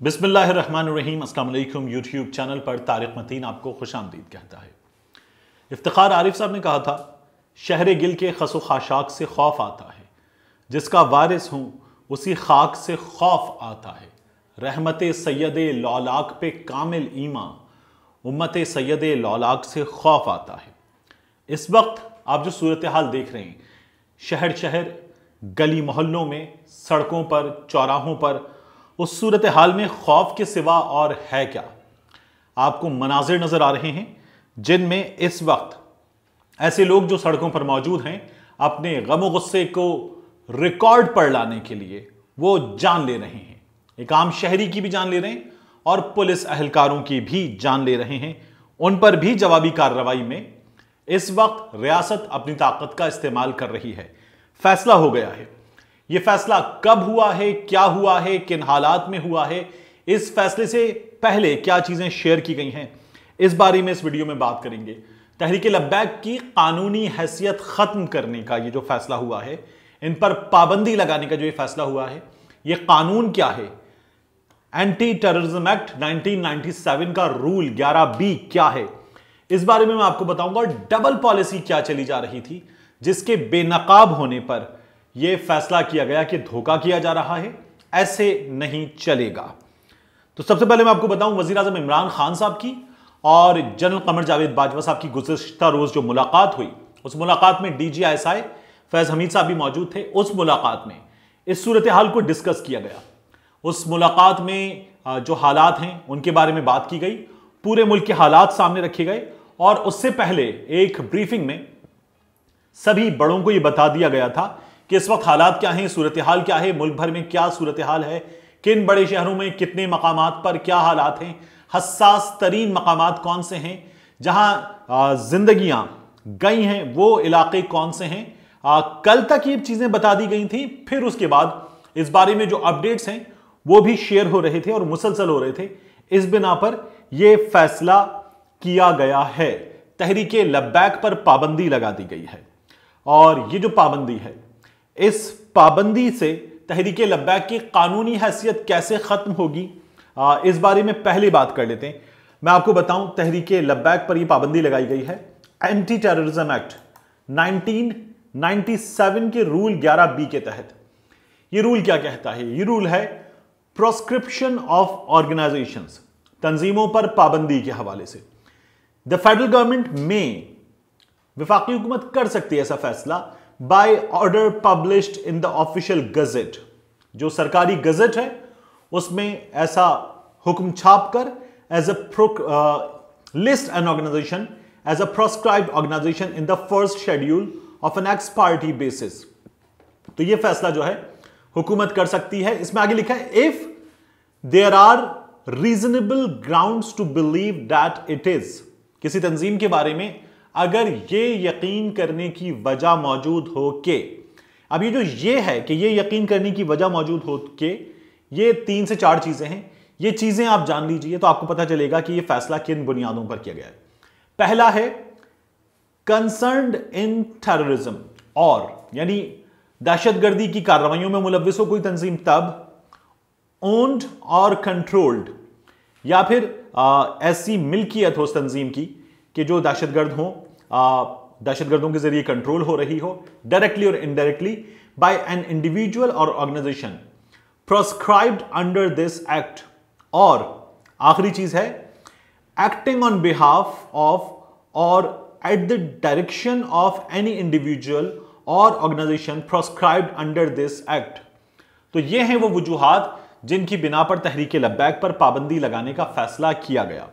बिस्मिल्लाहिर्रहमानिर्रहीम। अस्सलाम वालेकुम। यूट्यूब चैनल पर तारिक मतीन आपको खुशामदीद कहता है। इफ्तिखार आरिफ साहब ने कहा था, शहर गिल के खसो खाशाक से खौफ आता है, जिसका वारिस हूं उसी खाक से खौफ आता है। रहमत सैयद लौलाक पे कामिल ईमा, उम्मत सैयद लौलाक से खौफ आता है। इस वक्त आप जो सूरत हाल देख रहे हैं, शहर शहर गली मोहल्लों में, सड़कों पर, चौराहों पर, उस सूरत हाल में खौफ के सिवा और है क्या? आपको मनाजिर नजर आ रहे हैं जिनमें इस वक्त ऐसे लोग जो सड़कों पर मौजूद हैं, अपने गम गुस्से को रिकॉर्ड पर लाने के लिए वो जान ले रहे हैं। एक आम शहरी की भी जान ले रहे हैं और पुलिस अहलकारों की भी जान ले रहे हैं। उन पर भी जवाबी कार्रवाई में इस वक्त रियासत अपनी ताकत का इस्तेमाल कर रही है। फैसला हो गया है। यह फैसला कब हुआ है, क्या हुआ है, किन हालात में हुआ है, इस फैसले से पहले क्या चीजें शेयर की गई हैं, इस बारे में इस वीडियो में बात करेंगे। तहरीक लब्बैक की कानूनी हैसियत खत्म करने का ये जो फैसला हुआ है, इन पर पाबंदी लगाने का जो ये फैसला हुआ है, ये कानून क्या है? एंटी टेररिज्म एक्ट 1997 का रूल 11B क्या है, इस बारे में मैं आपको बताऊंगा। डबल पॉलिसी क्या चली जा रही थी, जिसके बेनकाब होने पर यह फैसला किया गया कि धोखा किया जा रहा है, ऐसे नहीं चलेगा। तो सबसे पहले मैं आपको बताऊं, वजीर आजम इमरान खान साहब की और जनरल कमर जावेद बाजवा साहब की गुज़िश्ता रोज जो मुलाकात हुई, उस मुलाकात में DGISI फैज हमीद साहब भी मौजूद थे। उस मुलाकात में इस सूरत हाल को डिस्कस किया गया। उस मुलाकात में जो हालात हैं उनके बारे में बात की गई, पूरे मुल्क के हालात सामने रखे गए और उससे पहले एक ब्रीफिंग में सभी बड़ों को यह बता दिया गया था कि इस वक्त हालात क्या हैं, सूरत हाल क्या है, मुल्क भर में क्या सूरत हाल है, किन बड़े शहरों में कितने मकामात पर क्या हालात हैं, हसास तरीन मकामात कौन से हैं, जहां जिंदगियां गई हैं वो इलाके कौन से हैं। कल तक ये चीजें बता दी गई थी। फिर उसके बाद इस बारे में जो अपडेट्स हैं वो भी शेयर हो रहे थे और मुसलसल हो रहे थे। इस बिना पर यह फैसला किया गया है। तहरीक लब्बैक पर पाबंदी लगा दी गई है और ये जो पाबंदी है, इस पाबंदी से तहरीक लब्बैक की कानूनी हैसियत कैसे खत्म होगी, इस बारे में पहले बात कर लेते हैं। मैं आपको बताऊं, तहरीक लब्बैक पर यह पाबंदी लगाई गई है एंटी टेररिज्म एक्ट 1997 के रूल 11B के तहत। यह रूल क्या कहता है? यह रूल है प्रोस्क्रिप्शन ऑफ ऑर्गेनाइजेशंस, तंजीमों पर पाबंदी के हवाले से। द फेडरल गवर्नमेंट में, विफाकी हुकूमत कर सकती है ऐसा फैसला by order published in the official gazette. जो सरकारी गजेट है उसमें ऐसा हुक्म छाप कर as a list an organisation as a proscribed organisation in the first schedule of an ex parte basis. तो यह फैसला जो है हुकूमत कर सकती है। इसमें आगे लिखा है, if there are reasonable grounds to believe that it is, किसी तंजीम के बारे में अगर ये यकीन करने की वजह मौजूद हो के, अब ये जो ये है कि ये यकीन करने की वजह मौजूद हो के, ये 3 से 4 चीजें हैं। ये चीजें आप जान लीजिए तो आपको पता चलेगा कि ये फैसला किन बुनियादों पर किया गया है। पहला है कंसर्न्ड इन टेररिज्म, और यानी दहशतगर्दी की कार्रवाइयों में मुलव्विस हो कोई तंजीम तब, ओन्ड और कंट्रोल्ड, या फिर ऐसी मिल्कियत हो उस तंजीम की कि जो दहशतगर्द हो, दहशतगर्दों के जरिए कंट्रोल हो रही हो, डायरेक्टली और इनडायरेक्टली, बाय एन इंडिविजुअल और organisation proscribed under this act, और आखिरी चीज है एक्टिंग ऑन बिहाफ ऑफ और at the direction of any individual और organisation proscribed under this act. तो ये हैं वो वजूहात जिनकी बिना पर तहरीक लब्बैक पर पाबंदी लगाने का फैसला किया गया।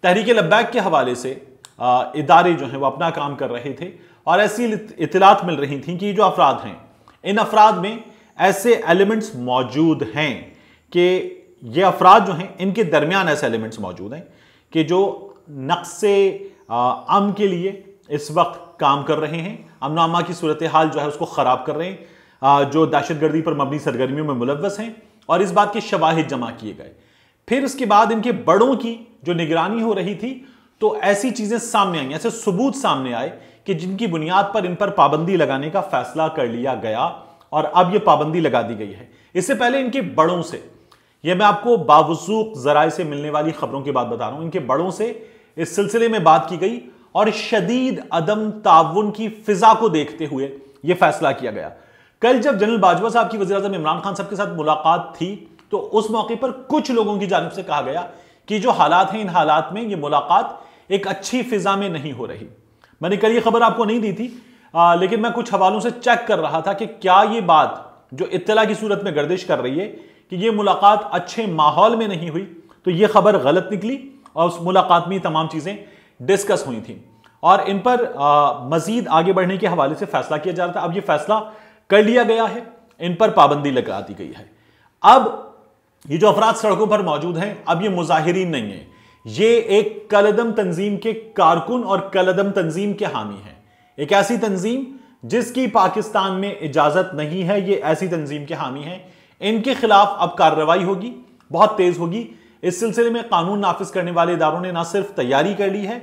तहरीक लब्बैक के हवाले से इदारे जो हैं वो अपना काम कर रहे थे और ऐसी इत्तलात मिल रही थी कि ये जो अफराद हैं, इन अफराद में ऐसे एलिमेंट्स मौजूद हैं कि ये अफराद जो हैं इनके दरमियान ऐसे एलिमेंट्स मौजूद हैं कि जो नक्शे अमन के लिए इस वक्त काम कर रहे हैं, अमन अमा की सूरत हाल जो है उसको खराब कर रहे हैं, जो दहशतगर्दी पर मबनी सरगर्मियों में मुलव्वस हैं, और इस बात के शवाहिद जमा किए गए। फिर उसके बाद इनके बड़ों की जो निगरानी हो रही थी, तो ऐसी चीजें सामने आई, ऐसे सबूत सामने आए कि जिनकी बुनियाद पर इन पर पाबंदी लगाने का फैसला कर लिया गया और अब यह पाबंदी लगा दी गई है। इससे पहले इनके बड़ों से यह मैं आपको बावसूख जराए से मिलने वाली खबरों की बात बता रहा हूं। इनके बड़ों से इस सिलसिले में बात की गई और शदीद अदम ताउन की फिजा को देखते हुए यह फैसला किया गया। कल जब जनरल बाजवा साहब की वज़ीर-ए-आज़म इमरान खान साहब के साथ मुलाकात थी तो उस मौके पर कुछ लोगों की जानिब से कहा गया कि जो हालात हैं, इन हालात में यह मुलाकात एक अच्छी फिजा में नहीं हो रही। मैंने कल ये खबर आपको नहीं दी थी, लेकिन मैं कुछ हवालों से चेक कर रहा था कि क्या ये बात जो इत्तला की सूरत में गर्दिश कर रही है कि ये मुलाकात अच्छे माहौल में नहीं हुई, तो ये खबर गलत निकली और उस मुलाकात में तमाम चीजें डिस्कस हुई थी और इन पर मजीद आगे बढ़ने के हवाले से फैसला किया जा रहा था। अब ये फैसला कर लिया गया है, इन पर पाबंदी लगा दी गई है। अब ये जो अफराद सड़कों पर मौजूद हैं, अब ये मुजाहिरीन नहीं है, ये एक कलअदम तंजीम के कारकुन और कलअदम तंजीम के हामी हैं। एक ऐसी तंजीम जिसकी पाकिस्तान में इजाजत नहीं है, ये ऐसी तंजीम के हामी हैं। इनके खिलाफ अब कार्रवाई होगी, बहुत तेज होगी। इस सिलसिले में कानून नाफिज करने वाले इदारों ने ना सिर्फ तैयारी कर ली है,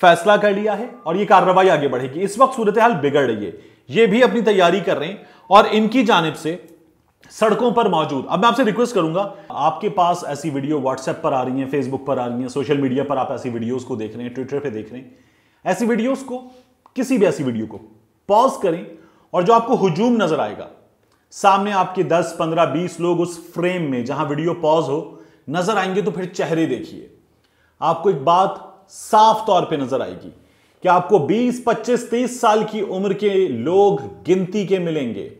फैसला कर लिया है और ये कार्रवाई आगे बढ़ेगी। इस वक्त सूरत हाल बिगड़ रही है, ये भी अपनी तैयारी कर रहे हैं और इनकी जानिब से सड़कों पर मौजूद, अब मैं आपसे रिक्वेस्ट करूंगा, आपके पास ऐसी वीडियो व्हाट्सएप पर आ रही हैं, फेसबुक पर आ रही हैं, सोशल मीडिया पर आप ऐसी वीडियोस को देख रहे हैं, ट्विटर पे देख रहे हैं, ऐसी वीडियोस को, किसी भी ऐसी वीडियो को पॉज करें और जो आपको हुजूम नजर आएगा, सामने आपके 10, 15, 20 लोग उस फ्रेम में जहां वीडियो पॉज हो नजर आएंगे, तो फिर चेहरे देखिए। आपको एक बात साफ तौर पे नजर आएगी कि आपको 20, 25, 30 साल की उम्र के लोग गिनती के मिलेंगे।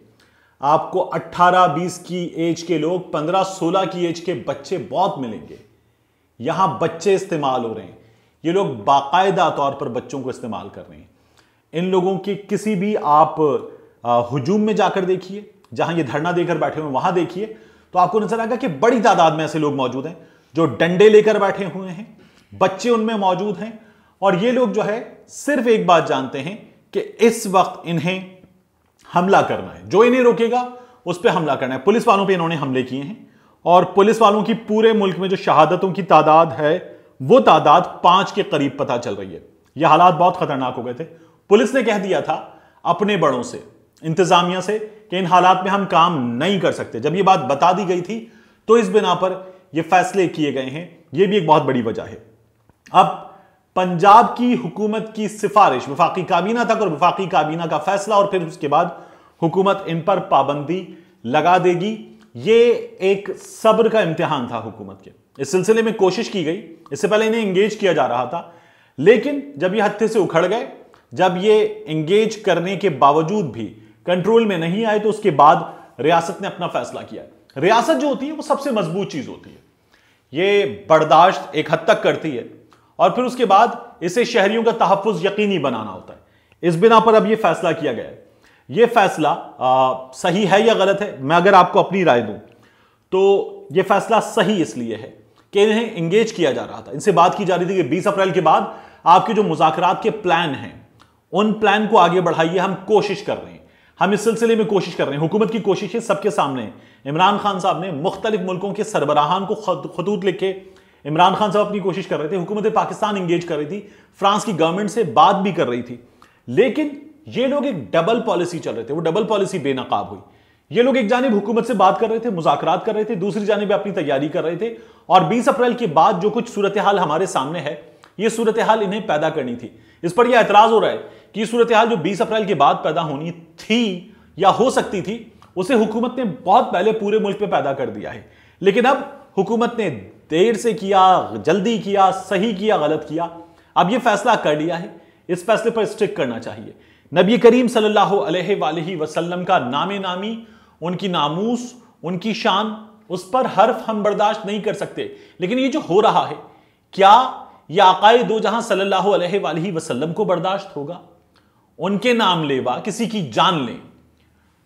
आपको 18, 20 की एज के लोग, 15, 16 की एज के बच्चे बहुत मिलेंगे। यहां बच्चे इस्तेमाल हो रहे हैं, ये लोग बाकायदा तौर पर बच्चों को इस्तेमाल कर रहे हैं। इन लोगों की किसी भी आप हुजूम में जाकर देखिए, जहां ये धरना देकर बैठे हुए वहां देखिए, तो आपको नजर आएगा कि बड़ी तादाद में ऐसे लोग मौजूद हैं जो डंडे लेकर बैठे हुए हैं, बच्चे उनमें मौजूद हैं और ये लोग जो है सिर्फ एक बात जानते हैं कि इस वक्त इन्हें हमला करना है, जो इन्हें रोकेगा उस पर हमला करना है। पुलिस वालों पे इन्होंने हमले किए हैं और पुलिस वालों की पूरे मुल्क में जो शहादतों की तादाद है वो तादाद 5 के करीब पता चल रही है। ये हालात बहुत खतरनाक हो गए थे। पुलिस ने कह दिया था अपने बड़ों से, इंतजामिया से, कि इन हालात में हम काम नहीं कर सकते। जब ये बात बता दी गई थी तो इस बिना पर ये फैसले किए गए हैं, ये भी एक बहुत बड़ी वजह है। अब पंजाब की हुकूमत की सिफारिश वफाकी काबीना तक और वफाकी काबीना का फैसला और फिर उसके बाद हुकूमत इन पर पाबंदी लगा देगी। ये एक सब्र का इम्तिहान था हुकूमत के। इस सिलसिले में कोशिश की गई, इससे पहले इन्हें एंगेज किया जा रहा था, लेकिन जब ये हत्थे से उखड़ गए, जब ये एंगेज करने के बावजूद भी कंट्रोल में नहीं आए, तो उसके बाद रियासत ने अपना फैसला किया। रियासत जो होती है वो सबसे मजबूत चीज होती है, ये बर्दाश्त एक हद तक करती है और फिर उसके बाद इसे शहरियों का तहफ्फुज यकीनी बनाना होता है। इस बिना पर अब यह फैसला किया गया है। यह फैसला सही है या गलत है, मैं अगर आपको अपनी राय दूं तो यह फैसला सही इसलिए है कि इन्हें एंगेज किया जा रहा था, इनसे बात की जा रही थी कि 20 अप्रैल के बाद आपके जो मुज़ाकरात के प्लान हैं उन प्लान को आगे बढ़ाइए। हम कोशिश कर रहे हैं, हम इस सिलसिले में कोशिश कर रहे हैं। हुकूमत की कोशिशें सबके सामने हैं। इमरान खान साहब ने मुख्तलिफ मुल्कों के सरबराहान को खतूत लिखे, इमरान खान साहब अपनी कोशिश कर रहे थे, हुकूमत पाकिस्तान एंगेज कर रही थी, फ्रांस की गवर्नमेंट से बात भी कर रही थी, लेकिन ये लोग एक डबल पॉलिसी चल रहे थे। वो डबल पॉलिसी बेनकाब हुई। ये लोग एक जानिब हुकूमत से बात कर रहे थे, मुज़ाकरात कर रहे थे, दूसरी जानिब अपनी तैयारी कर रहे थे और 20 अप्रैल के बाद जो कुछ सूरत हाल हमारे सामने है, ये सूरत हाल इन्हें पैदा करनी थी। इस पर यह एतराज हो रहा है कि सूरत हाल जो 20 अप्रैल के बाद पैदा होनी थी या हो सकती थी, उसे हुकूमत ने बहुत पहले पूरे मुल्क पे पैदा कर दिया है। लेकिन अब हुकूमत ने देर से किया, जल्दी किया, सही किया, गलत किया, अब यह फैसला कर लिया है। इस फैसले पर स्टिक करना चाहिए। नबी करीम सल्लल्लाहु अलैहि वसल्लम का नामे नामी, उनकी नामूस, उनकी शान, उस पर हर्फ हम बर्दाश्त नहीं कर सकते। लेकिन ये जो हो रहा है, क्या यह आकाए दो जहां सल्लल्लाहु अलैहि वसल्लम को बर्दाश्त होगा? उनके नाम लेवा किसी की जान लें।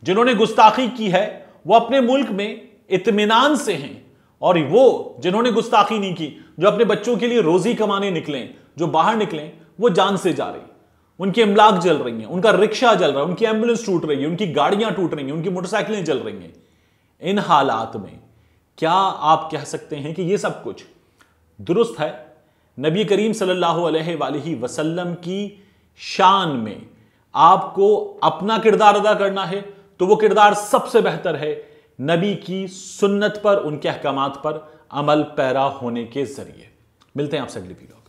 जिन्होंने गुस्ताखी की है वो अपने मुल्क में इत्मीनान से हैं, और वो जिन्होंने गुस्ताखी नहीं की, जो अपने बच्चों के लिए रोजी कमाने निकले, जो बाहर निकले, वो जान से जा रही, उनकी इमलाक जल रही हैं, उनका रिक्शा जल रहा है, उनकी एम्बुलेंस टूट रही है, उनकी गाड़ियां टूट रही हैं, उनकी मोटरसाइकिलें जल रही हैं। इन हालात में क्या आप कह सकते हैं कि यह सब कुछ दुरुस्त है? नबी करीम सल्लल्लाहु अलैहि वसल्लम की शान में आपको अपना किरदार अदा करना है, तो वो किरदार सबसे बेहतर है नबी की सुन्नत पर, उनके अहकामात पर अमल पैरा होने के जरिए। मिलते हैं आपसे अगली वीडियो।